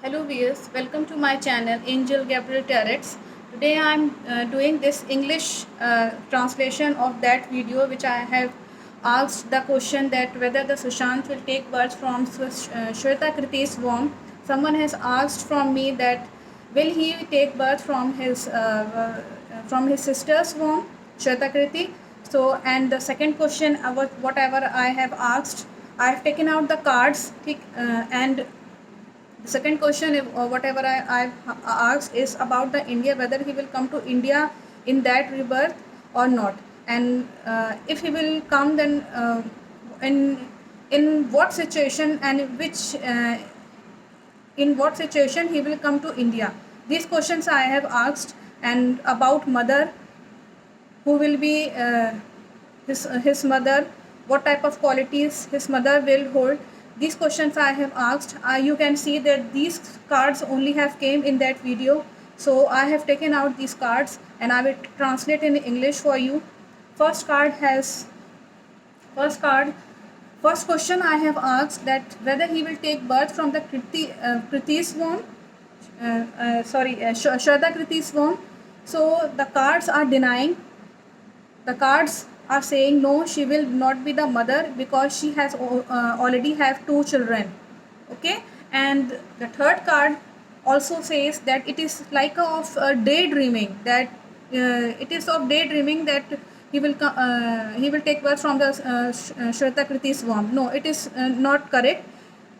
Hello viewers, welcome to my channel Angel Gabriel Tarets. Today I am doing this English translation of that video which I have asked the question that whether the Sushant will take birth from Shweta Kriti's womb. Someone has asked from me that will he take birth from his sister's womb, Shweta Kriti. So and the second question, whatever I have asked, I have taken out the cards, and the second question, whatever I've asked, is about the India, whether he will come to India in that rebirth or not, and if he will come, then in what situation and in what situation he will come to India. These questions I have asked, and about mother, who will be his mother, what type of qualities his mother will hold. These questions I have asked. You can see that these cards only have came in that video, so I have taken out these cards and I will translate in English for you. First card has first card first question I have asked, that whether he will take birth from the Kriti's womb, Shraddha Kriti's womb. So the cards are denying. The cards are saying no, she will not be the mother because she has already have two children. Okay, and the third card also says that it is like of daydreaming, that it is of daydreaming that he will take birth from the Shweta Kriti's womb. No, it is not correct.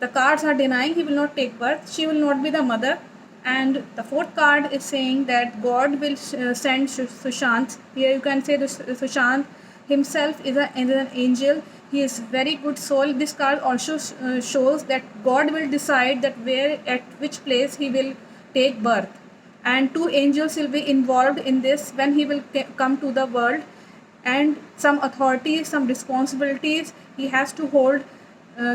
The cards are denying he will not take birth. She will not be the mother. And the fourth card is saying that God will send Sushant. Here you can say this Sushant himself is an angel. He is very good soul. This card also shows that God will decide that where, at which place he will take birth, and two angels will be involved in this when he will come to the world, and some authorities, some responsibilities he has to hold,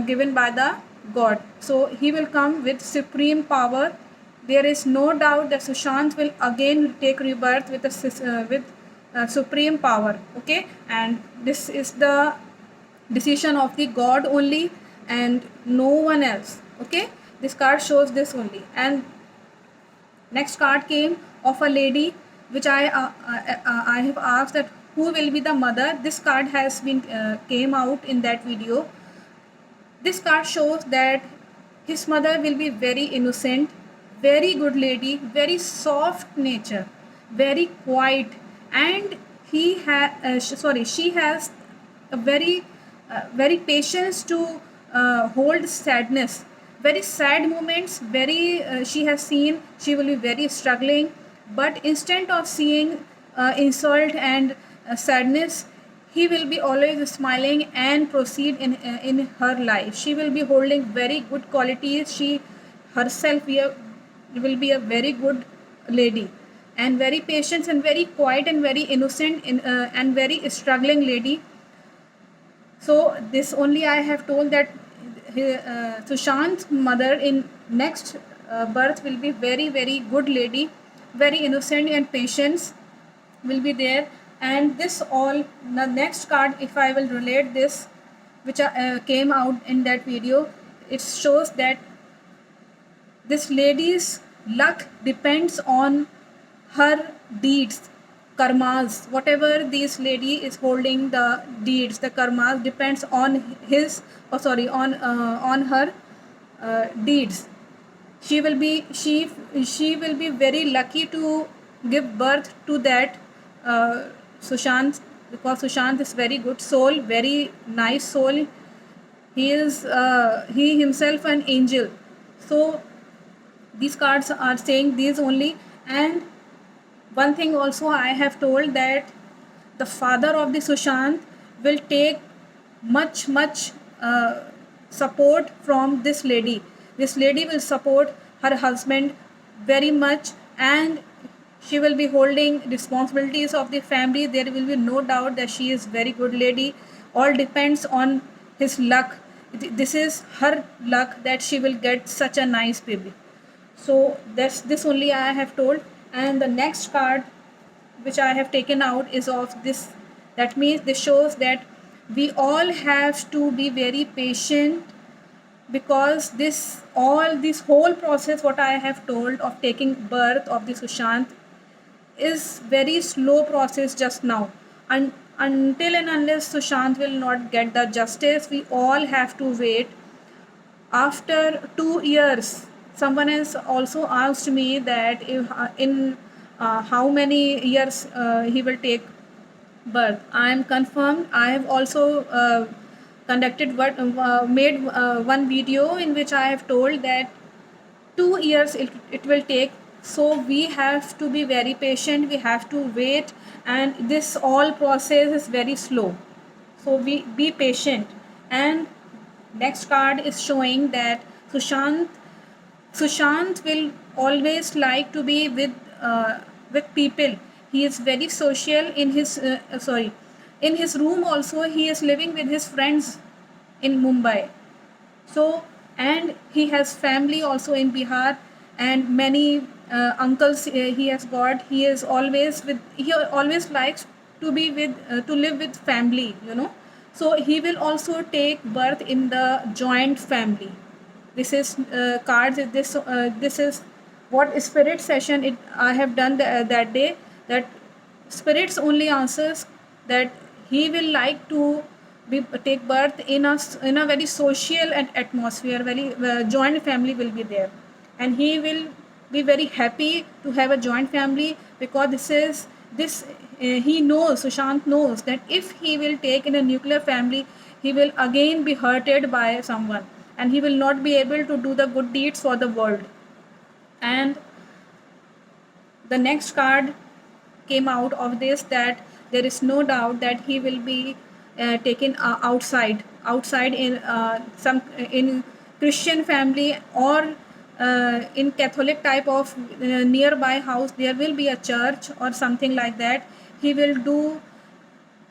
given by the God. So he will come with supreme power. There is no doubt that Sushant will again take rebirth with supreme power. Okay, and this is the decision of the God only and no one else. Okay, this card shows this only. And next card came of a lady, which I have asked that who will be the mother. This card has been came out in that video. This card shows that his mother will be very innocent, very good lady, very soft nature, very quiet, and she has a very patience to hold sadness, very sad moments. Very she has seen, she will be very struggling, but instead of seeing insult and sadness, he will be always smiling and proceed in her life. She will be holding very good qualities. She herself will be a very good lady, and very patient and very quiet and very innocent and very struggling lady. So this only I have told that Sushant's mother in next birth will be very good lady, very innocent and patience will be there. And this all, the next card, if I will relate this, which came out in that video, it shows that this lady's luck depends on her deeds, karmas. Whatever this lady is holding, the deeds, the karmas depends on on her deeds. She will be very lucky to give birth to that Sushant, because Sushant is very good soul, very nice soul. He himself an angel. So these cards are saying these only. And one thing also I have told, that the father of the Sushant will take much support from this lady. This lady will support her husband very much, and she will be holding responsibilities of the family. There will be no doubt that she is very good lady. All depends on his luck. This is her luck that she will get such a nice baby. So that's this only I have told. And the next card which I have taken out is of this. That means this shows that we all have to be very patient because this whole process what I have told of taking birth of the Sushant is very slow process just now. And until and unless Sushant will not get the justice, we all have to wait. After 2 years, someone has also asked me that if in how many years he will take birth. I am confirmed. I have also conducted what made one video in which I have told that 2 years it will take. So we have to be very patient. We have to wait, and this all process is very slow. So we be patient. And next card is showing that Sushant Sushant will always like to be with people. He is very social in his in his room also. He is living with his friends in Mumbai. So, and he has family also in Bihar, and many uncles he has got. He is always with. He always likes to be with to live with family. So he will also take birth in the joint family. This is cards. This is what spirit session I have done that day. That spirits only answers that he will like to take birth in a very social and atmosphere. Very joint family will be there, and he will be very happy to have a joint family, because this he knows, Sushant knows that if he will take in a nuclear family, he will again be hurted by someone, and he will not be able to do the good deeds for the world. And the next card came out of this, that there is no doubt that he will be taken outside in some in Christian family, or in Catholic type of nearby house there will be a church or something like that. He will do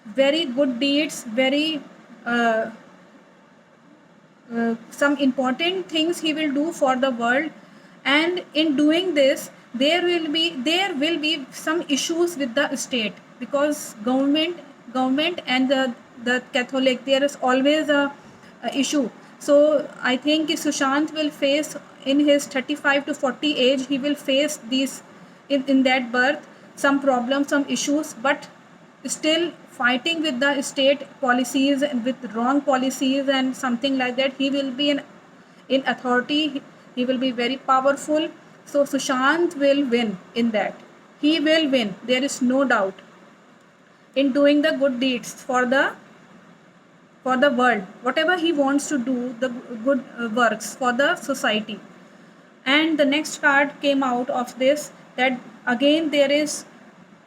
very good deeds, very some important things he will do for the world. And in doing this, there will be some issues with the state, because government and the Catholic, there is always a issue. So I think Sushant will face in his 35 to 40 age, he will face these in that birth, some problems, some issues, but still fighting with the state policies and with wrong policies and something like that. He will be in authority. He will be very powerful. So Sushant will win in that. He will win. There is no doubt in doing the good deeds for the world. Whatever he wants to do, the good works for the society. And the next card came out of this, that again there is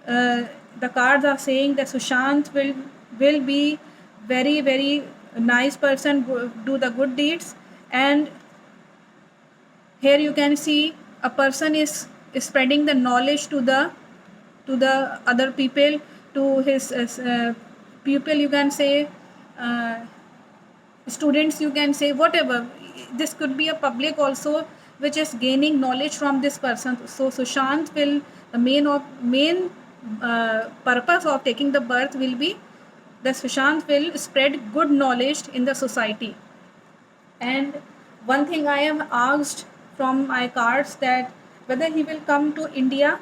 the cards are saying that Sushant will be very nice person, do the good deeds. And here you can see a person is spreading the knowledge to the other people, to his people, you can say, uh, students, you can say, whatever. This could be a public also, which is gaining knowledge from this person. So Sushant will, the main purpose of taking the birth will be that Sushant will spread good knowledge in the society. And one thing I am asked from my cards, that whether he will come to India,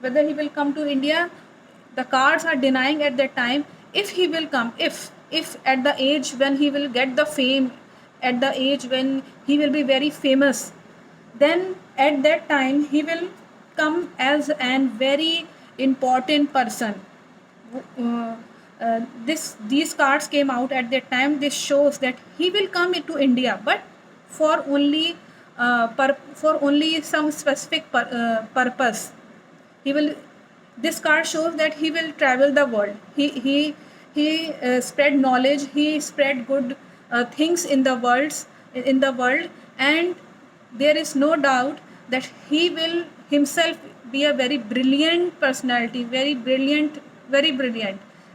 the cards are denying at that time. If he will come, if at the age when he will get the fame, at the age when he will be very famous, then at that time he will come as an very important person. These cards came out at that time. This shows that he will come into India, but for only for only some specific purpose. He will. This card shows that he will travel the world. He spread knowledge. He spread good things in the world, and there is no doubt that he will himself be a very brilliant personality, very brilliant,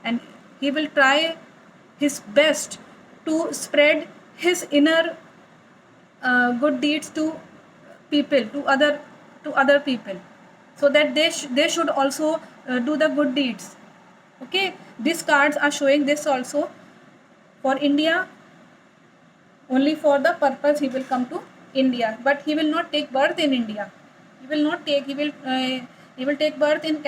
and he will try his best to spread his inner good deeds to people, to other people, so that they should also do the good deeds. Okay, these cards are showing this also. For India, Only for the purpose he will come to India, but he will not take birth in India. He will not take. He will take birth in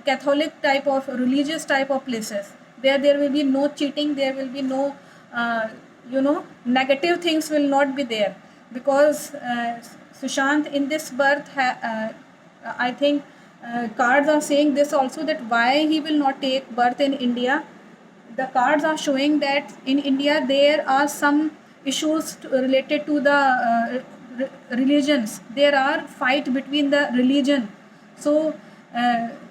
Catholic type of religious type of places. There will be no cheating. There will be no uh, negative things will not be there, because Sushant in this birth I think cards are saying this also, that why he will not take birth in India. The cards are showing that in India there are some issues related to the religions. There are fight between the religion. So,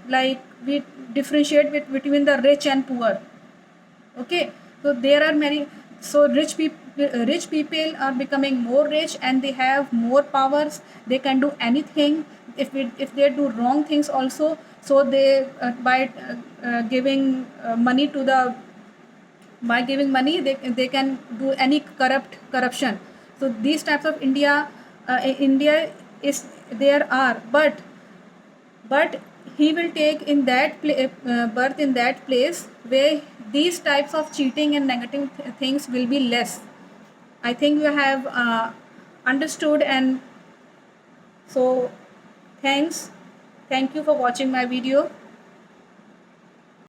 like we differentiate between the rich and poor. Okay, so there are many. So rich people are becoming more rich and they have more powers. They can do anything. If they do wrong things also, so they by giving money to the by giving money they can do any corruption. So these types of India is there are, but he will take in that birth in that place where these types of cheating and negative things will be less. I think you have understood. And so thank you for watching my video.